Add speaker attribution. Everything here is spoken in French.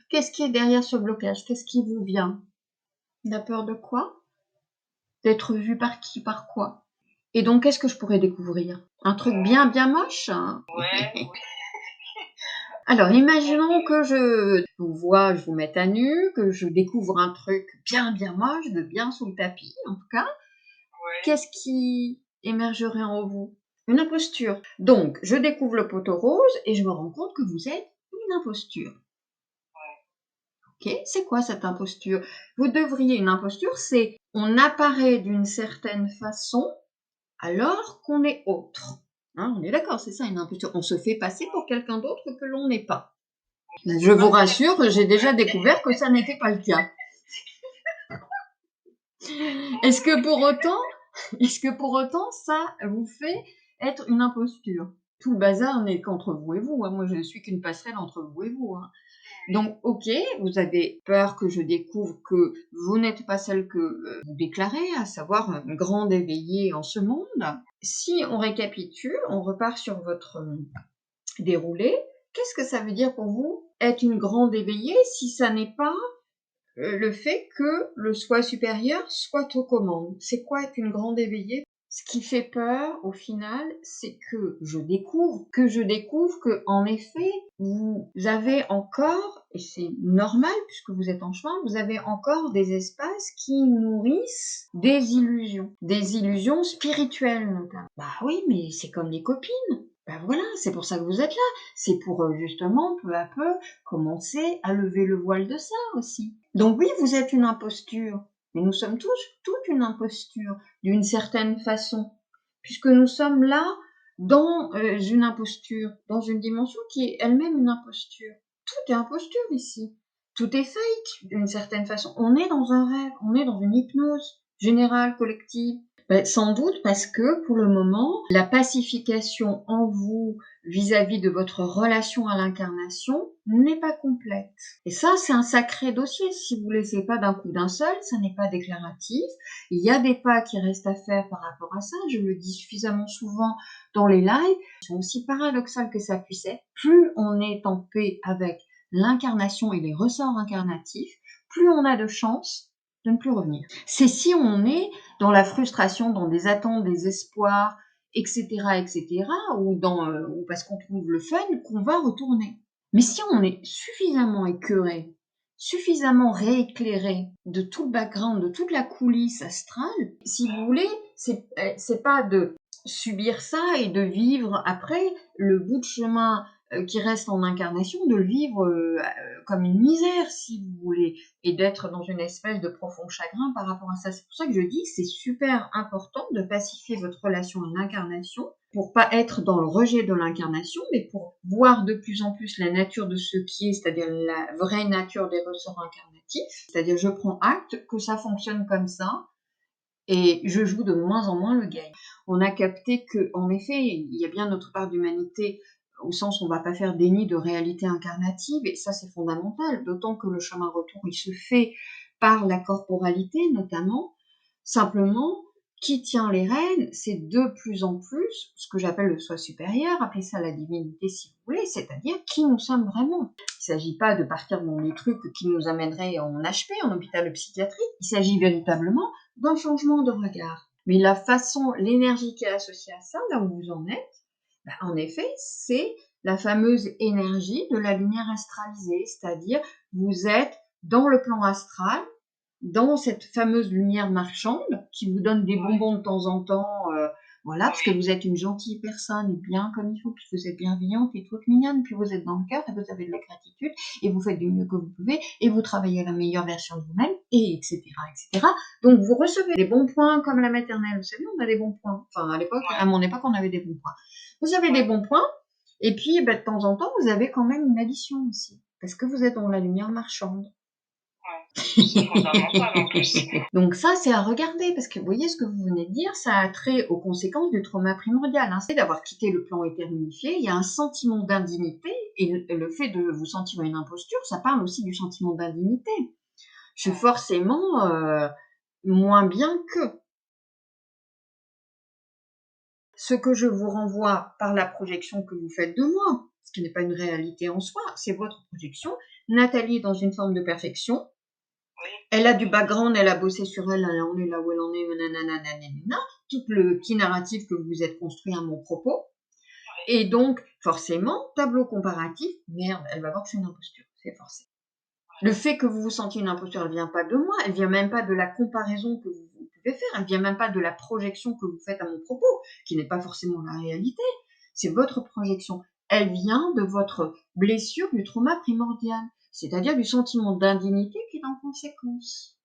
Speaker 1: Qu'est-ce qui est derrière ce blocage? Qu'est-ce qui vous vient? La peur de quoi? D'être vu par qui? Par quoi? Et donc, qu'est-ce que je pourrais découvrir? Un truc bien, bien moche?
Speaker 2: Ouais.
Speaker 1: Alors, imaginons que je vous vois, je vous mette à nu, que je découvre un truc bien, bien moche, de bien sous le tapis, en tout cas.
Speaker 2: Ouais.
Speaker 1: Qu'est-ce qui émergerait en vous? Une imposture. Donc, je découvre le poteau rose et je me rends compte que vous êtes une imposture. Ok, c'est quoi cette imposture? Vous devriez, une imposture, c'est on apparaît d'une certaine façon alors qu'on est autre. Hein, on est d'accord, c'est ça une imposture. On se fait passer pour quelqu'un d'autre que l'on n'est pas. Je vous rassure, j'ai déjà découvert que ça n'était pas le cas. Est-ce que pour autant, ça vous fait être une imposture? Tout le bazar n'est qu'entre vous et vous. Hein. Moi, je ne suis qu'une passerelle entre vous et vous. Hein. Donc, ok, vous avez peur que je découvre que vous n'êtes pas celle que vous déclarez, à savoir une grande éveillée en ce monde. Si on récapitule, on repart sur votre déroulé. Qu'est-ce que ça veut dire pour vous être une grande éveillée si ça n'est pas le fait que le soi supérieur soit aux commandes? C'est quoi être une grande éveillée? Ce qui fait peur, au final, c'est que je découvre que, en effet, vous avez encore, et c'est normal puisque vous êtes en chemin, vous avez encore des espaces qui nourrissent des illusions spirituelles notamment. Bah oui, mais c'est comme les copines. Ben voilà, c'est pour ça que vous êtes là. C'est pour justement, peu à peu, commencer à lever le voile de ça aussi. Donc oui, vous êtes une imposture, mais nous sommes tous toute une imposture, d'une certaine façon, puisque nous sommes là dans une imposture, dans une dimension qui est elle-même une imposture. Tout est imposture ici. Tout est fake, d'une certaine façon. On est dans un rêve, on est dans une hypnose générale, collective. Ben, sans doute parce que, pour le moment, la pacification en vous vis-à-vis de votre relation à l'incarnation n'est pas complète. Et ça, c'est un sacré dossier. Si vous ne laissez pas d'un coup d'un seul, ça n'est pas déclaratif. Il y a des pas qui restent à faire par rapport à ça. Je le dis suffisamment souvent dans les lives. C'est aussi paradoxal que ça puisse être. Plus on est en paix avec l'incarnation et les ressorts incarnatifs, plus on a de chances de ne plus revenir. C'est si on est dans la frustration, dans des attentes, des espoirs, etc., etc., ou parce qu'on trouve le fun, qu'on va retourner. Mais si on est suffisamment écœuré, suffisamment rééclairé de tout le background, de toute la coulisse astrale, si vous voulez, c'est pas de subir ça et de vivre après le bout de chemin qui reste en incarnation, de le vivre comme une misère, si vous voulez, et d'être dans une espèce de profond chagrin par rapport à ça. C'est pour ça que je dis que c'est super important de pacifier votre relation à l'incarnation pour pas être dans le rejet de l'incarnation, mais pour voir de plus en plus la nature de ce qui est, c'est-à-dire la vraie nature des ressorts incarnatifs. C'est-à-dire je prends acte que ça fonctionne comme ça, et je joue de moins en moins le game. On a capté que, en effet, il y a bien notre part d'humanité, au sens où on ne va pas faire déni de réalité incarnative, et ça c'est fondamental, d'autant que le chemin retour, il se fait par la corporalité notamment. Simplement, qui tient les rênes, c'est de plus en plus ce que j'appelle le soi supérieur, appelez ça la divinité si vous voulez, c'est-à-dire qui nous sommes vraiment. Il ne s'agit pas de partir dans des trucs qui nous amèneraient en HP, en hôpital psychiatrique, il s'agit véritablement d'un changement de regard. Mais la façon, l'énergie qui est associée à ça, là où vous en êtes, ben, en effet, c'est la fameuse énergie de la lumière astralisée, c'est-à-dire vous êtes dans le plan astral, dans cette fameuse lumière marchande qui vous donne des bonbons de temps en temps, voilà, parce que vous êtes une gentille personne et bien comme il faut, puis vous êtes bienveillante et toute mignonne, puis vous êtes dans le cœur et vous avez de la gratitude et vous faites du mieux que vous pouvez et vous travaillez à la meilleure version de vous-même et etc., etc. Donc vous recevez des bons points comme la maternelle, vous savez, on a des bons points. Enfin, à l'époque, à mon époque, on avait des bons points. Vous avez des bons points et puis, ben, de temps en temps, vous avez quand même une addition aussi parce que vous êtes dans la lumière marchande.
Speaker 2: C'est fondamental en plus.
Speaker 1: Donc ça, c'est à regarder, parce que vous voyez ce que vous venez de dire, ça a trait aux conséquences du trauma primordial. Hein. C'est d'avoir quitté le plan éternifié, il y a un sentiment d'indignité, et le fait de vous sentir une imposture, ça parle aussi du sentiment d'indignité. Je suis forcément moins bien que. Ce que je vous renvoie par la projection que vous faites de moi, ce qui n'est pas une réalité en soi, c'est votre projection, Nathalie est dans une forme de perfection.
Speaker 2: Oui.
Speaker 1: Elle a du background, elle a bossé sur elle, elle en est là où elle en est, nanana, tout le petit narratif que vous vous êtes construit à mon propos. Et donc, forcément, tableau comparatif, merde, elle va voir que c'est une imposture, c'est forcé. Le fait que vous vous sentiez une imposture, elle vient pas de moi, elle vient même pas de la comparaison que vous pouvez faire, elle vient même pas de la projection que vous faites à mon propos, qui n'est pas forcément la réalité, c'est votre projection. Elle vient de votre blessure du trauma primordial, c'est-à-dire du sentiment d'indignité qui est en conséquence.